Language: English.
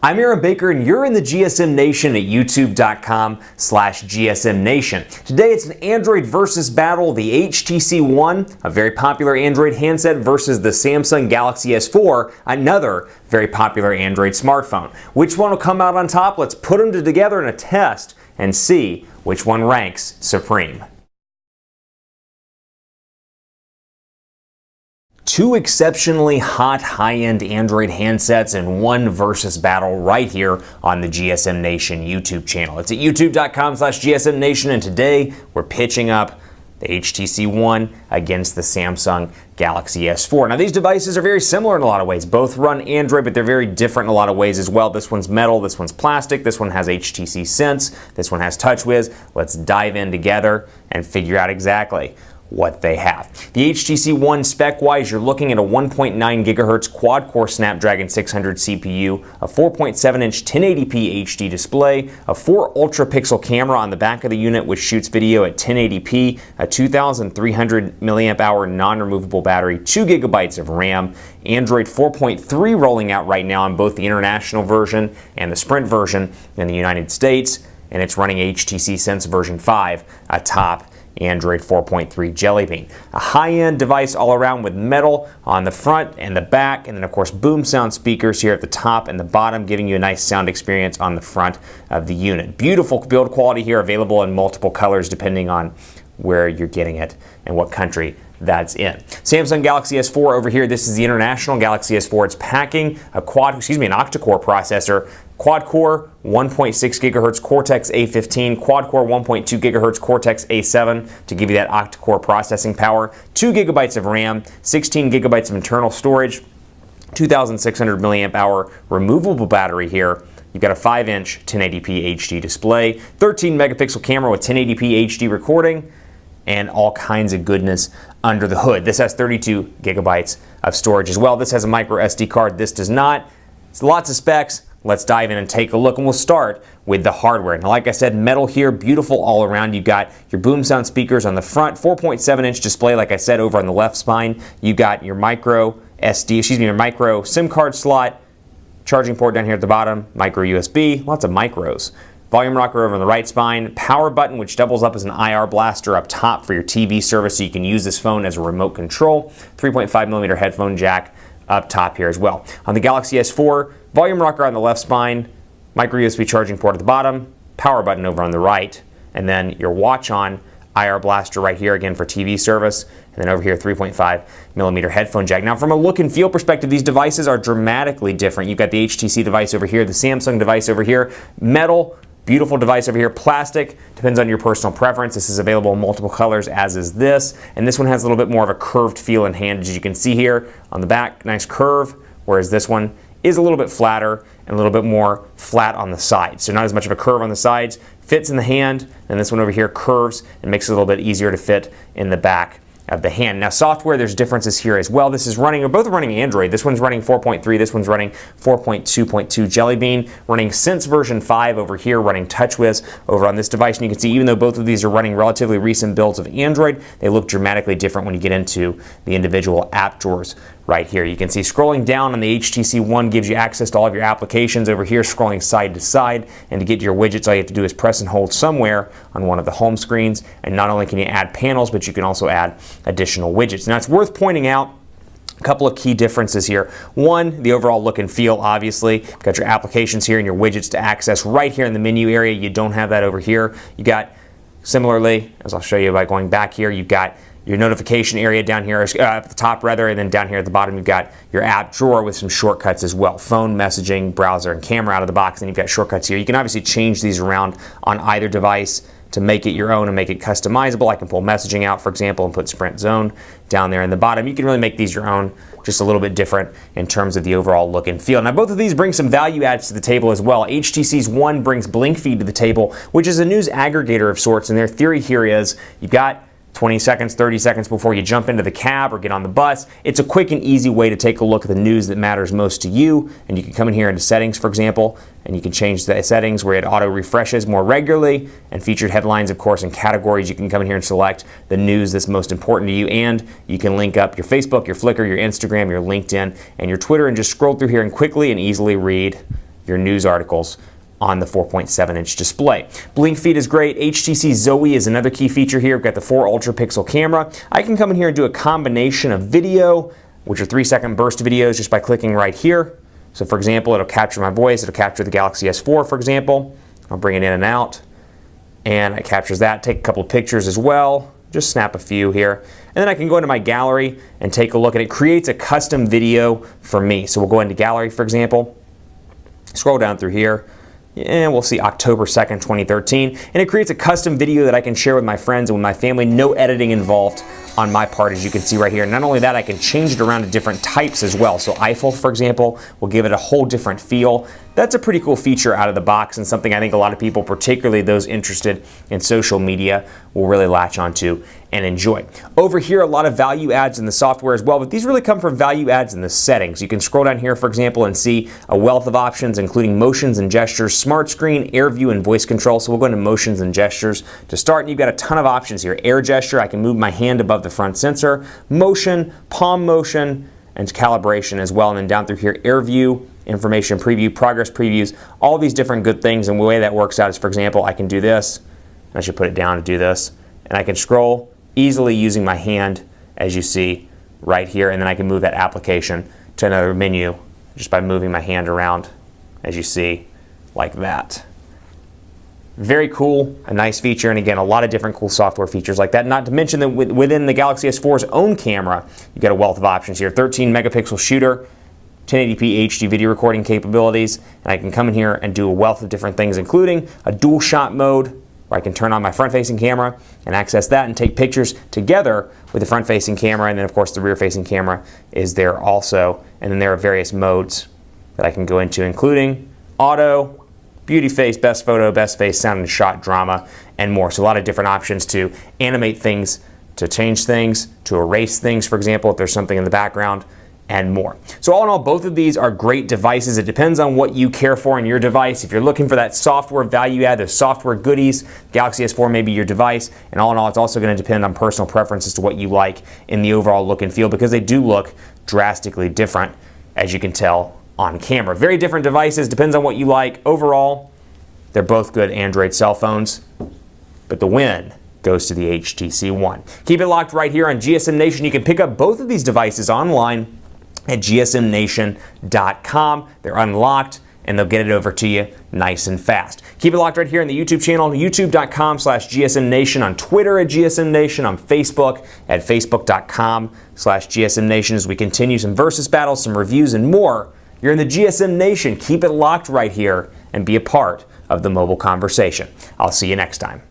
I'm Aaron Baker, and you're in the GSM Nation at youtube.com/GSM Nation. Today it's an Android versus battle, the HTC One, a very popular Android handset, versus the Samsung Galaxy S4, another very popular Android smartphone. Which one will come out on top? Let's put them together in a test and see which one ranks supreme. Two exceptionally hot high-end Android handsets and one versus battle right here on the GSM Nation YouTube channel. It's at youtube.com/GSM Nation, and today we're pitching up the HTC One against the Samsung Galaxy S4. Now these devices are very similar in a lot of ways. Both run Android, but they're very different in a lot of ways as well. This one's metal, this one's plastic, this one has HTC Sense, this one has TouchWiz. Let's dive in together and figure out exactly what they have. The HTC One spec-wise, you're looking at a 1.9 gigahertz quad-core Snapdragon 600 CPU, a 4.7-inch 1080p HD display, a 4 ultra-pixel camera on the back of the unit which shoots video at 1080p, a 2,300 mAh non-removable battery, 2 gigabytes of RAM, Android 4.3 rolling out right now on both the international version and the Sprint version in the United States, and it's running HTC Sense version 5 atop Android 4.3 Jelly Bean. A high-end device all around with metal on the front and the back, and then of course boom sound speakers here at the top and the bottom, giving you a nice sound experience on the front of the unit. Beautiful build quality here, available in multiple colors depending on where you're getting it and what country that's in. Samsung Galaxy S4 over here, this is the international Galaxy S4. It's packing an octa-core processor, quad-core 1.6 gigahertz Cortex A15, quad-core 1.2 gigahertz Cortex A7 to give you that octa-core processing power, 2 gigabytes of RAM, 16 gigabytes of internal storage, 2,600 mAh removable battery here. You've got a 5-inch 1080p HD display, 13 megapixel camera with 1080p HD recording, and all kinds of goodness under the hood. This has 32 gigabytes of storage as well. This has a micro SD card. This does not. It's lots of specs. Let's dive in and take a look, and we'll start with the hardware. Now, like I said, metal here, beautiful all around. You've got your boom sound speakers on the front, 4.7-inch display, like I said, over on the left spine. You've got your micro SIM card slot, charging port down here at the bottom, micro USB, lots of micros. Volume rocker over on the right spine, power button which doubles up as an IR blaster up top for your TV service, so you can use this phone as a remote control. 3.5mm headphone jack up top here as well. On the Galaxy S4, volume rocker on the left spine, micro USB charging port at the bottom, power button over on the right, and then your watch on IR blaster right here again for TV service, and then over here 3.5mm headphone jack. Now from a look and feel perspective, these devices are dramatically different. You've got the HTC device over here, the Samsung device over here, metal, beautiful device over here, plastic, depends on your personal preference. This is available in multiple colors, as is this, and this one has a little bit more of a curved feel in hand, as you can see here on the back, nice curve, whereas this one is a little bit flatter and a little bit more flat on the sides. So not as much of a curve on the sides, fits in the hand, and this one over here curves and makes it a little bit easier to fit in the back of the hand. Now software, there's differences here as well. This is running, both are running Android. This one's running 4.3, this one's running 4.2.2 Jelly Bean, running Sense version 5 over here, running TouchWiz over on this device. And you can see even though both of these are running relatively recent builds of Android, they look dramatically different when you get into the individual app drawers right here. You can see scrolling down on the HTC One gives you access to all of your applications over here, scrolling side to side, and to get to your widgets, all you have to do is press and hold somewhere on one of the home screens, and not only can you add panels, but you can also add additional widgets. Now it's worth pointing out a couple of key differences here. One, the overall look and feel, obviously. You've got your applications here and your widgets to access right here in the menu area. You don't have that over here. You got, similarly, as I'll show you by going back here, you've got your notification area down here at the top rather, and then down here at the bottom you've got your app drawer with some shortcuts as well. Phone, messaging, browser, and camera out of the box, and you've got shortcuts here. You can obviously change these around on either device to make it your own and make it customizable. I can pull messaging out, for example, and put Sprint Zone down there in the bottom. You can really make these your own, just a little bit different in terms of the overall look and feel. Now both of these bring some value adds to the table as well. HTC's One brings Blink Feed to the table, which is a news aggregator of sorts, and their theory here is you've got 20 seconds, 30 seconds before you jump into the cab or get on the bus. It's a quick and easy way to take a look at the news that matters most to you, and you can come in here into settings, for example, and you can change the settings where it auto refreshes more regularly, and featured headlines, of course, and categories. You can come in here and select the news that's most important to you, and you can link up your Facebook, your Flickr, your Instagram, your LinkedIn, and your Twitter, and just scroll through here and quickly and easily read your news articles on the 4.7-inch display. Blink feed is great. HTC Zoe is another key feature here. We've got the 4 ultra pixel camera. I can come in here and do a combination of video, which are 3-second burst videos, just by clicking right here. So for example, it'll capture my voice, it'll capture the Galaxy S4, for example. I'll bring it in and out, and it captures that. Take a couple of pictures as well. Just snap a few here. And then I can go into my gallery and take a look, and it creates a custom video for me. So we'll go into gallery, for example, scroll down through here, and we'll see October 2nd, 2013. And it creates a custom video that I can share with my friends and with my family. No editing involved on my part, as you can see right here. Not only that, I can change it around to different types as well. So Eiffel, for example, will give it a whole different feel. That's a pretty cool feature out of the box, and something I think a lot of people, particularly those interested in social media, will really latch onto and enjoy. Over here, a lot of value adds in the software as well, but these really come from value adds in the settings. You can scroll down here, for example, and see a wealth of options, including motions and gestures, smart screen, air view, and voice control. So we'll go into motions and gestures to start, and you've got a ton of options here. Air gesture, I can move my hand above the front sensor, motion, palm motion, and calibration as well. And then down through here, air view, information preview, progress previews, all these different good things. And the way that works out is, for example, I can do this. I should put it down to do this. And I can scroll easily using my hand, as you see right here. And then I can move that application to another menu just by moving my hand around, as you see, like that. Very cool, a nice feature, and again, a lot of different cool software features like that. Not to mention that within the Galaxy S4's own camera, you've got a wealth of options here. 13 megapixel shooter, 1080p HD video recording capabilities, and I can come in here and do a wealth of different things, including a dual shot mode, where I can turn on my front-facing camera and access that and take pictures together with the front-facing camera, and then of course the rear-facing camera is there also. And then there are various modes that I can go into, including auto, beauty face, best photo, best face, sound and shot, drama, and more. So a lot of different options to animate things, to change things, to erase things, for example, if there's something in the background, and more. So all in all, both of these are great devices. It depends on what you care for in your device. If you're looking for that software value add, those software goodies, Galaxy S4 may be your device. And all in all, it's also going to depend on personal preference as to what you like in the overall look and feel, because they do look drastically different, as you can tell on camera. Very different devices, depends on what you like. Overall, they're both good Android cell phones, but the win goes to the HTC One. Keep it locked right here on GSM Nation. You can pick up both of these devices online at gsmnation.com. They're unlocked, and they'll get it over to you nice and fast. Keep it locked right here on the YouTube channel, youtube.com/GSM Nation, on Twitter at GSM Nation, on Facebook at facebook.com/GSM Nation, as we continue some versus battles, some reviews, and more. You're in the GSM Nation. Keep it locked right here and be a part of the mobile conversation. I'll see you next time.